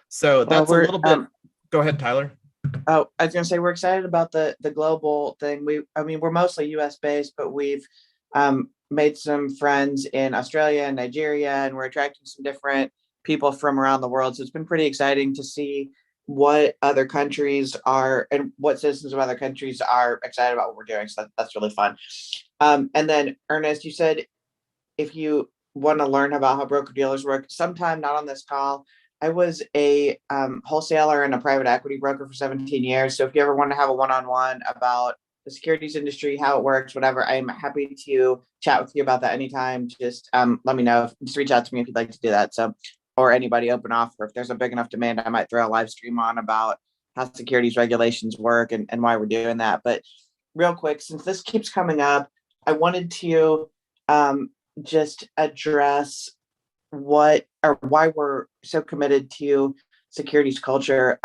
So that's a little bit. Go ahead, Tyler. Oh, I was going to say, we're excited about the global thing. We're mostly US based, but we've made some friends in Australia and Nigeria, and we're attracting some different people from around the world. So it's been pretty exciting to see what other countries are and what citizens of other countries are excited about what we're doing. So that's really fun. And then Ernest, you said if you want to learn about how broker dealers work, sometime not on this call. I was a wholesaler and a private equity broker for 17 years. So if you ever want to have a one-on-one about the securities industry, how it works, whatever, I'm happy to chat with you about that anytime. Just let me know. Just reach out to me if you'd like to do that. So, or anybody open offer. If there's a big enough demand, I might throw a live stream on about how securities regulations work and why we're doing that. But real quick, since this keeps coming up, I wanted to just address why we're so committed to securities culture.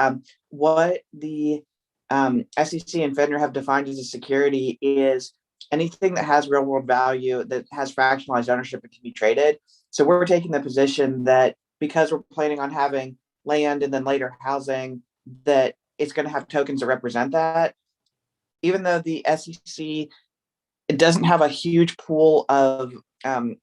What the SEC and FINRA have defined as a security is anything that has real world value, that has fractionalized ownership and can be traded. So we're taking the position that because we're planning on having land and then later housing, that it's going to have tokens that represent that. Even though the SEC, it doesn't have a huge pool of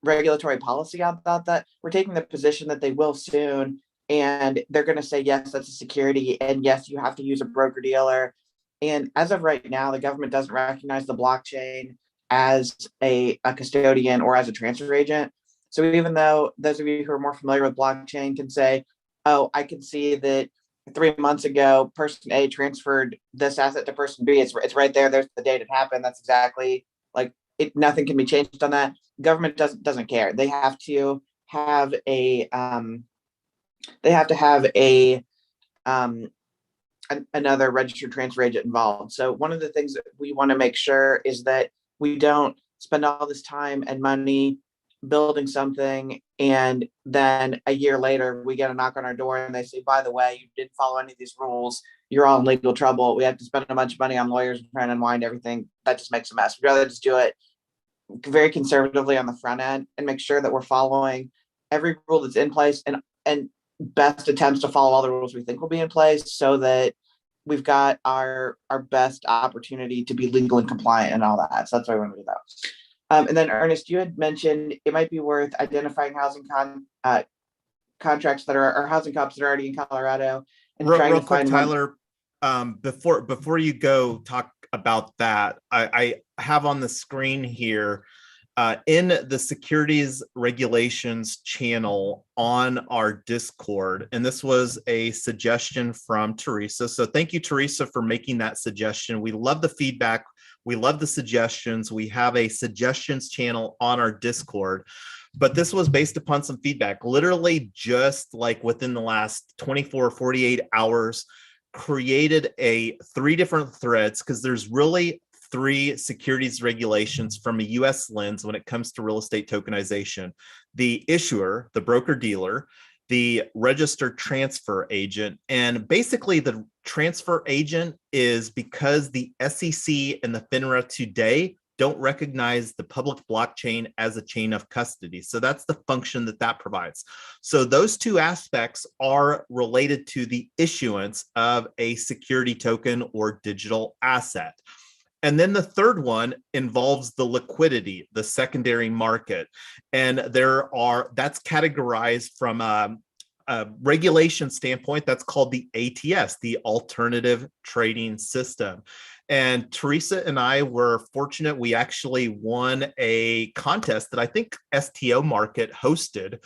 regulatory policy about that, we're taking the position that they will soon. And they're going to say, yes, that's a security. And yes, you have to use a broker dealer. And as of right now, the government doesn't recognize the blockchain as a custodian or as a transfer agent. So even though those of you who are more familiar with blockchain can say, oh, I can see that 3 months ago, person A transferred this asset to person B. It's right there. There's the date it happened. That's exactly like it. Nothing can be changed on that. Government doesn't care. They have to have a another registered transfer agent involved. So one of the things that we want to make sure is that we don't spend all this time and money building something, and then a year later we get a knock on our door and they say, by the way, you didn't follow any of these rules, you're all in legal trouble, we have to spend a bunch of money on lawyers trying to unwind everything. That just makes a mess. We'd rather just do it very conservatively on the front end and make sure that we're following every rule that's in place, and best attempts to follow all the rules we think will be in place, so that we've got our best opportunity to be legal and compliant and all that. So that's why we want to do that. And then Ernest, you had mentioned it might be worth identifying housing contracts that are, or housing comps that are already in Colorado, and trying Real to quick, find Tyler, before you go talk about that, I have on the screen here in the securities regulations channel on our Discord, and this was a suggestion from Teresa. So thank you, Teresa, for making that suggestion. We love the feedback. We love the suggestions. We have a suggestions channel on our Discord, but this was based upon some feedback, literally just like within the last 24, 48 hours, created 3 different threads, because there's really 3 securities regulations from a US lens when it comes to real estate tokenization: the issuer, the broker dealer, the registered transfer agent. And basically the transfer agent is because the SEC and the FINRA today don't recognize the public blockchain as a chain of custody. So that's the function that provides. So those 2 aspects are related to the issuance of a security token or digital asset. And then the third one involves the liquidity, the secondary market. And that's categorized from a regulation standpoint. That's called the ATS, the Alternative Trading System. And Teresa and I were fortunate. We actually won a contest that I think STO Market hosted,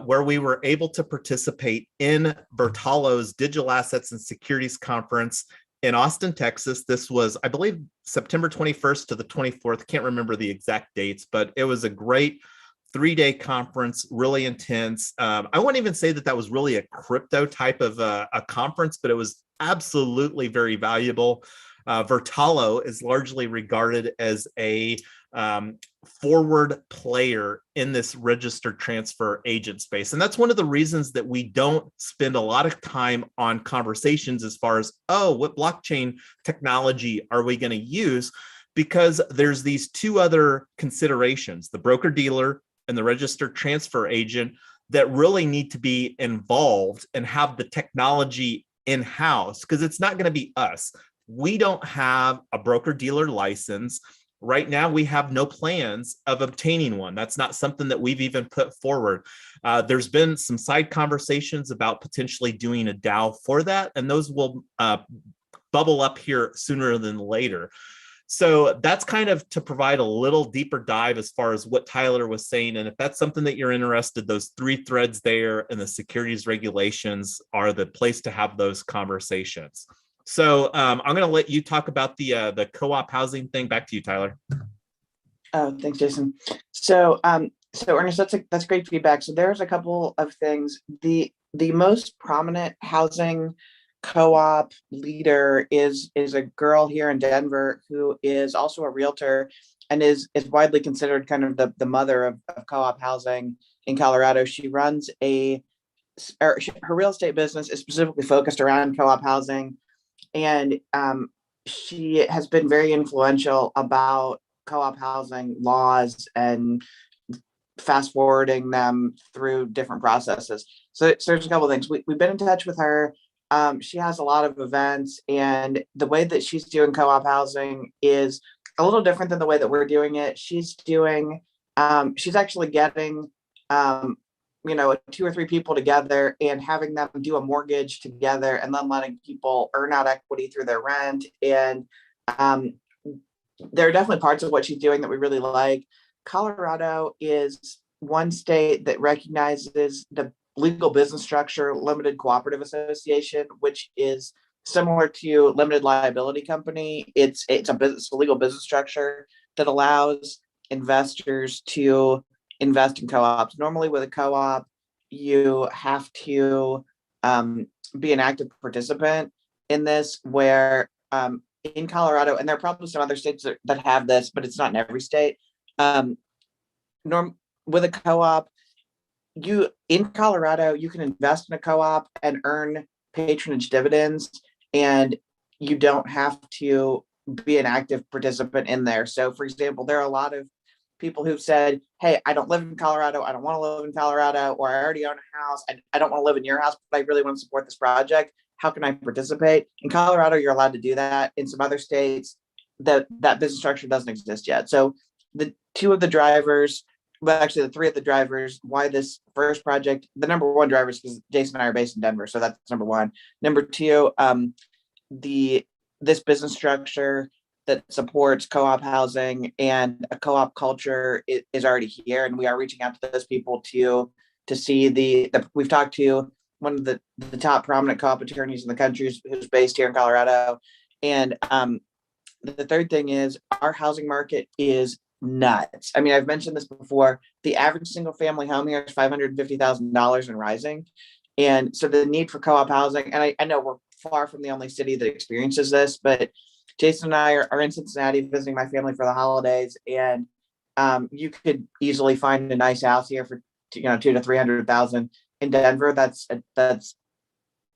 where we were able to participate in Bertalo's Digital Assets and Securities Conference in Austin, Texas. This was, I believe, September 21st to the 24th. Can't remember the exact dates, but it was a great 3-day conference, really intense. I wouldn't even say that was really a crypto type of a conference, but it was absolutely very valuable. Bertalo is largely regarded as a forward player in this registered transfer agent space. And that's one of the reasons that we don't spend a lot of time on conversations as far as, oh, what blockchain technology are we going to use? Because there's these 2 other considerations, the broker dealer and the registered transfer agent, that really need to be involved and have the technology in-house, because it's not going to be us. We don't have a broker dealer license. Right now, we have no plans of obtaining one. That's not something that we've even put forward. There's been some side conversations about potentially doing a DAO for that, and those will bubble up here sooner than later. So that's kind of to provide a little deeper dive as far as what Tyler was saying. And if that's something that you're interested, those 3 threads there and the securities regulations are the place to have those conversations. So I'm going to let you talk about the co-op housing thing. Back to you, Tyler. Oh, thanks, Jason. So Ernest, that's great feedback. So there's a couple of things. The most prominent housing co-op leader is a girl here in Denver who is also a realtor and is widely considered kind of the mother of co-op housing in Colorado. She runs her real estate business is specifically focused around co-op housing, and she has been very influential about co-op housing laws and fast forwarding them through different processes. So there's a couple of things. We've been in touch with her. She has a lot of events, and the way that she's doing co-op housing is a little different than the way that we're doing it. She's actually getting, 2 or 3 people together and having them do a mortgage together, and then letting people earn out equity through their rent. And there are definitely parts of what she's doing that we really like. Colorado is one state that recognizes the legal business structure limited cooperative association, which is similar to limited liability company. It's a legal business structure that allows investors to invest in co-ops. Normally with a co-op, you have to be an active participant. in this where in Colorado, and there are probably some other states that have this, but it's not in every state. With a co-op, in Colorado, you can invest in a co-op and earn patronage dividends, and you don't have to be an active participant in there. So, for example, there are a lot of people who've said, hey, I don't live in Colorado. I don't want to live in Colorado, or I already own a house. I don't want to live in your house, but I really want to support this project. How can I participate? In Colorado, you're allowed to do that. In some other states, that business structure doesn't exist yet. So the two of the drivers, well, actually the three of the drivers, why this first project, the number one driver is because Jason and I are based in Denver. So that's number one. Number two, this business structure that supports co-op housing and a co-op culture is already here. And we are reaching out to those people to see we've talked to one of the top prominent co-op attorneys in the country who's based here in Colorado. And the third thing is our housing market is nuts. I mean, I've mentioned this before. The average single family home here is $550,000 and rising. And so the need for co-op housing, and I know we're far from the only city that experiences this, but Jason and I are in Cincinnati visiting my family for the holidays, and you could easily find a nice house here for $200,000 to $300,000. In Denver, that's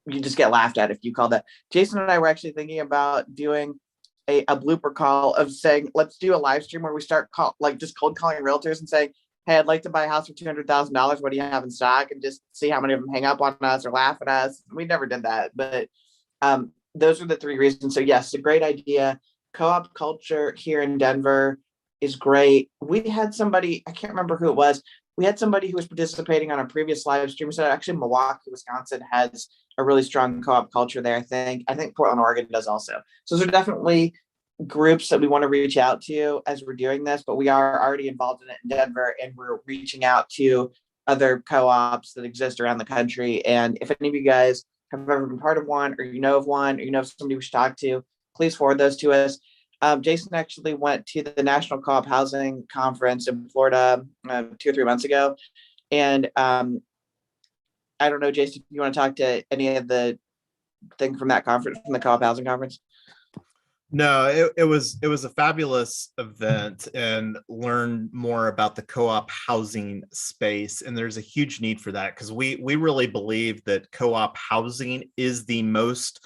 you just get laughed at if you call that. Jason and I were actually thinking about doing a blooper call of saying, let's do a live stream where we start just cold calling realtors and saying, hey, I'd like to buy a house for $200,000. What do you have in stock? And just see how many of them hang up on us or laugh at us. We never did that, but those are the three reasons. So yes, it's a great idea. Co-op culture here in Denver is great. We had somebody, I can't remember who it was. We had somebody who was participating on a previous live stream. So actually Milwaukee, Wisconsin has a really strong co-op culture there. I think Portland, Oregon does also. So those are definitely groups that we want to reach out to as we're doing this, but we are already involved in it in Denver, and we're reaching out to other co-ops that exist around the country. And if any of you guys have ever been part of one, or you know of one, or you know of somebody we should talk to, please forward those to us. Jason actually went to the National Co-op Housing Conference in Florida 2 or 3 months ago. And I don't know, Jason, if you want to talk to any of the thing from that conference, from the Co-op Housing Conference? No, it was a fabulous event, and learn more about the co-op housing space. And there's a huge need for that, because we really believe that co-op housing is the most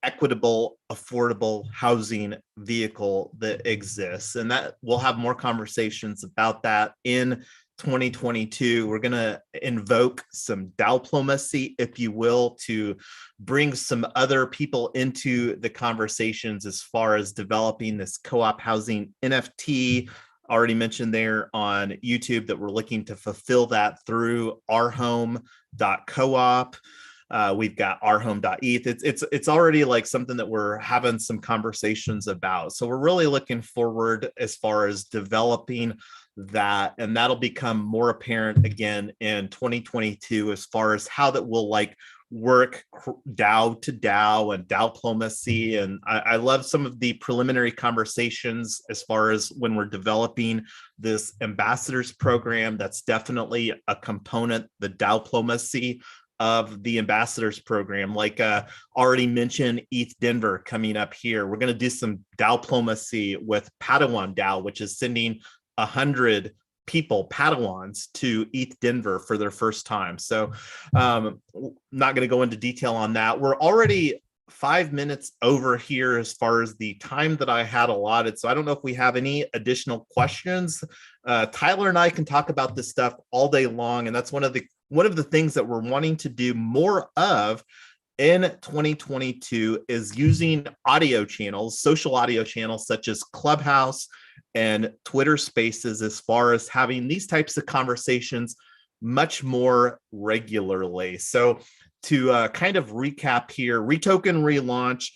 equitable, affordable housing vehicle that exists. And that we'll have more conversations about that in 2022. We're going to invoke some diplomacy, if you will, to bring some other people into the conversations as far as developing this co-op housing NFT. Already mentioned there on YouTube that we're looking to fulfill that through ourhome.coop. We've got ourhome.eth. It's already like something that we're having some conversations about. So we're really looking forward as far as developing that, and that'll become more apparent again in 2022 as far as how that will work DAO to DAO and diplomacy. And I love some of the preliminary conversations as far as when we're developing this ambassadors program. That's definitely a component, the diplomacy of the ambassadors program. Already mentioned ETH Denver coming up here. We're going to do some diplomacy with Padawan DAO, which is sending 100 people, Padawans, to ETH Denver for their first time. So not going to go into detail on that. We're already 5 minutes over here as far as the time that I had allotted. So I don't know if we have any additional questions. Tyler and I can talk about this stuff all day long. And that's one of the things that we're wanting to do more of in 2022 is using audio channels, social audio channels such as Clubhouse and Twitter Spaces, as far as having these types of conversations much more regularly. So to kind of recap here, REtoken ReLaunch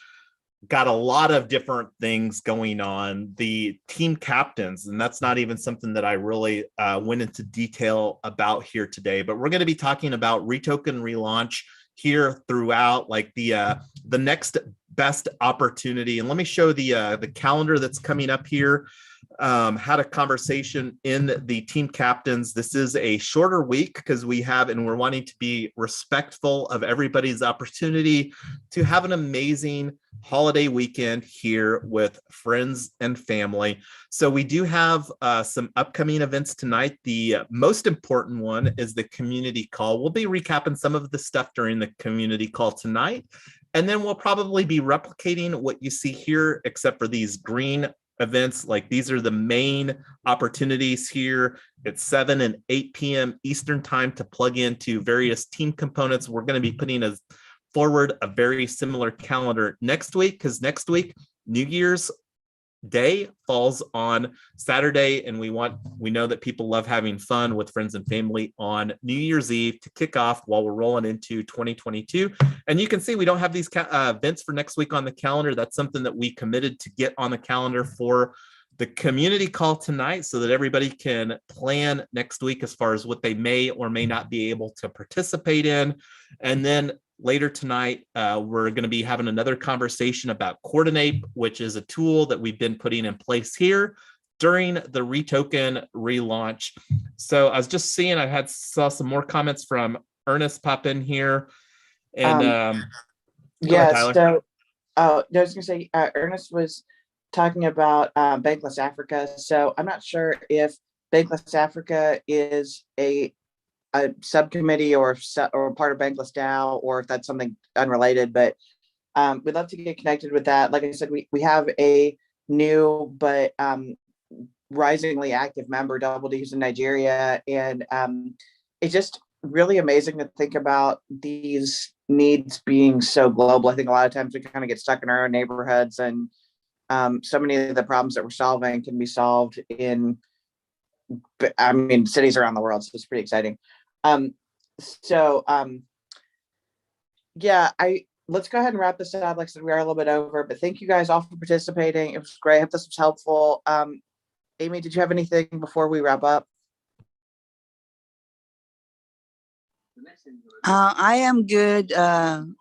got a lot of different things going on. The team captains, and that's not even something that I really went into detail about here today, but we're going to be talking about REtoken ReLaunch here throughout, the next best opportunity. And let me show the calendar that's coming up here. had a conversation in the team captains. This is a shorter week because we're wanting to be respectful of everybody's opportunity to have an amazing holiday weekend here with friends and family. So we do have some upcoming events tonight. The most important one is the community call. We'll be recapping some of the stuff during the community call tonight. And then we'll probably be replicating what you see here, except for these green events. Like these are the main opportunities here at 7 and 8 p.m. Eastern time to plug into various team components. We're going to be putting forward a very similar calendar next week, because next week, New Year's Day falls on Saturday, and we know that people love having fun with friends and family on New Year's Eve to kick off while we're rolling into 2022. And you can see we don't have these events for next week on the calendar. That's something that we committed to get on the calendar for the community call tonight, so that everybody can plan next week as far as what they may or may not be able to participate in. And then later tonight, we're going to be having another conversation about Coordinate, which is a tool that we've been putting in place here during the REtoken relaunch. So I was just seeing, saw some more comments from Ernest pop in here. And yeah, ahead, so I was going to say, Ernest was talking about Bankless Africa. So I'm not sure if Bankless Africa is a subcommittee or part of Bankless DAO, or if that's something unrelated, but we'd love to get connected with that. Like I said, we have a new but risingly active member, Double D's in Nigeria, and it's just really amazing to think about these needs being so global. I think a lot of times we kind of get stuck in our own neighborhoods, and so many of the problems that we're solving can be solved in, cities around the world. So it's pretty exciting. Yeah, let's go ahead and wrap this up. Like I said, we are a little bit over, but thank you guys all for participating. It was great. I hope this was helpful. Amy, did you have anything before we wrap up? I am good.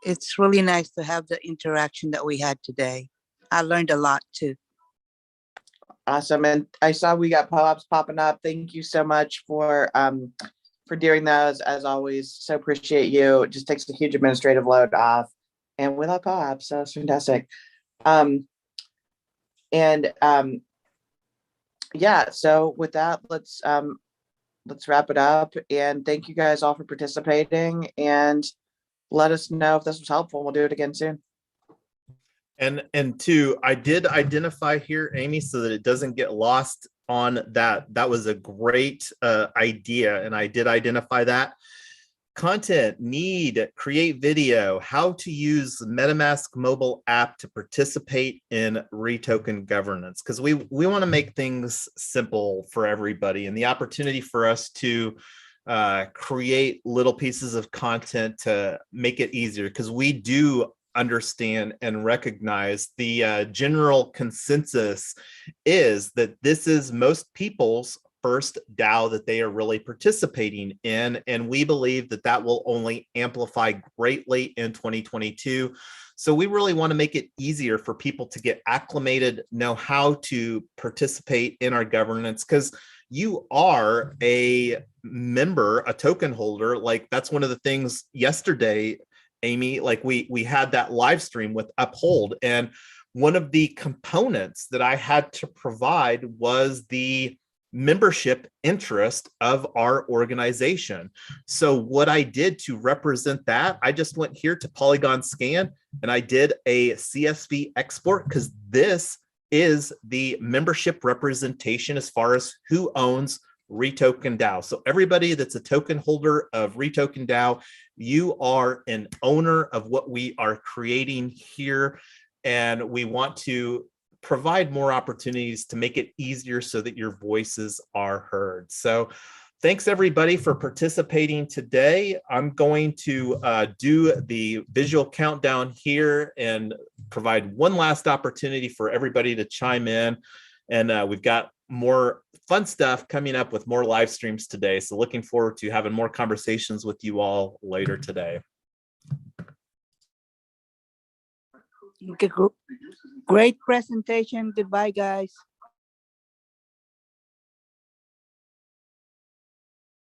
It's really nice to have the interaction that we had today. I learned a lot too. Awesome. And I saw we got POAPs popping up. Thank you so much for doing those, as always. So appreciate you. It just takes a huge administrative load off, and we love POAPs, so it's fantastic. Yeah, so with that, let's wrap it up, and thank you guys all for participating, and let us know if this was helpful. We'll do it again soon. And two, I did identify here, Amy, so that it doesn't get lost on that. That was a great idea, and I did identify that. Content, need, create video, how to use the MetaMask mobile app to participate in REtoken governance, because we want to make things simple for everybody, and the opportunity for us to create little pieces of content to make it easier, because we do understand and recognize the general consensus is that this is most people's first DAO that they are really participating in, and we believe that that will only amplify greatly in 2022. So we really want to make it easier for people to get acclimated, know how to participate in our governance, because you are a member, a token holder. Like that's one of the things yesterday, Amy, like we had that live stream with Uphold, and one of the components that I had to provide was the membership interest of our organization. So what I did to represent that, I just went here to Polygon Scan and I did a CSV export, because this is the membership representation as far as who owns REtoken DAO. So everybody that's a token holder of REtoken DAO, you are an owner of what we are creating here, and we want to provide more opportunities to make it easier so that your voices are heard. So thanks everybody for participating today. I'm going to do the visual countdown here and provide one last opportunity for everybody to chime in. And we've got more fun stuff coming up with more live streams today. So looking forward to having more conversations with you all later today. Okay, great presentation. Goodbye, guys.